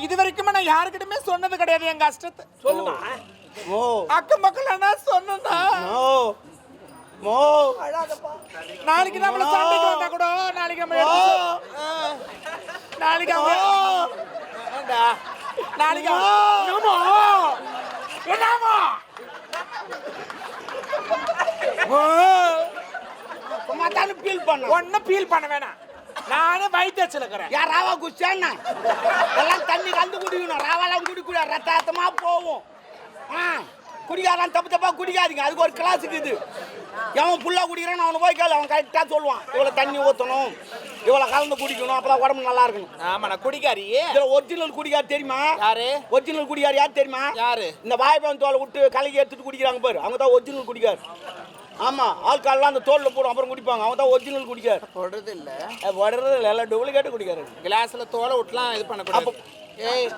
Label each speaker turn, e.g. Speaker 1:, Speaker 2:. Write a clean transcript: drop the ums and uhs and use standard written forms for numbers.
Speaker 1: இது வரைக்கும் நான் யாருக்கிட்டயுமே சொன்னது கிடையாது என் கஷ்டத்தை.
Speaker 2: சொல்லுமா.
Speaker 3: மோ
Speaker 1: அக்கம் பக்கம் நான் சொன்னா
Speaker 3: மோ மோ
Speaker 1: நாளைக்கு நம்மள சண்டைக்கு வந்தா கூட நாளைக்கு நம்ம நாளைக்கு நாளைக்கு என்னமோ
Speaker 3: சும்மாத்தானு ஃபீல் பண்ண
Speaker 1: ஒன்னும் ஃபீல் பண்ண வேணாம். நானே வயிற்றுல இருக்கிறேன்.
Speaker 3: யார் ராவா குடிச்சான்னா எல்லாம் தண்ணி கலந்து குடிக்கணும். ராவாலாம் குடிக்கூடாது, ரத்தமா போகும். குடிக்காதான் தப்பு தப்பா குடிக்காதீங்க. அதுக்கு ஒரு கிளாஸ் இருக்குது. எவன் புல்லா குடிக்கிறான்னு அவனை போய் கேளு, அவன் கரெக்டாக சொல்லுவான். இவ்வளோ தண்ணி ஊற்றணும், இவ்வளோ கலந்து குடிக்கணும், அப்பதான் உடம்பு நல்லா இருக்கணும்.
Speaker 1: ஆமா, நான் குடிக்காரி.
Speaker 3: இதில் ஒரிஜினல் குடிக்காரு தெரியுமா?
Speaker 1: யாரு
Speaker 3: ஒரிஜினல் குடிக்காரு யார் தெரியுமா?
Speaker 1: யாரு?
Speaker 3: இந்த வாய்ப்பன் தோலை விட்டு கலக்கி எடுத்துட்டு குடிக்கிறாங்க பாரு, அவங்க தான் ஒரிஜினல் குடிக்காரு. ஆமா, ஆள்கால்லாம் அந்த தோல்ல போடும் அப்புறம் குடிப்பாங்க, அவங்க தான் ஒரிஜினல் குடிக்காரு.
Speaker 1: போடுறது இல்ல,
Speaker 3: போடுறது இல்லை, எல்லாம் டூப்ளிகேட்டு குடிக்காரு.
Speaker 1: கிளாஸ்ல தோலை விட்டுலாம் இது பண்ணக்கூடாது.
Speaker 3: ஏய்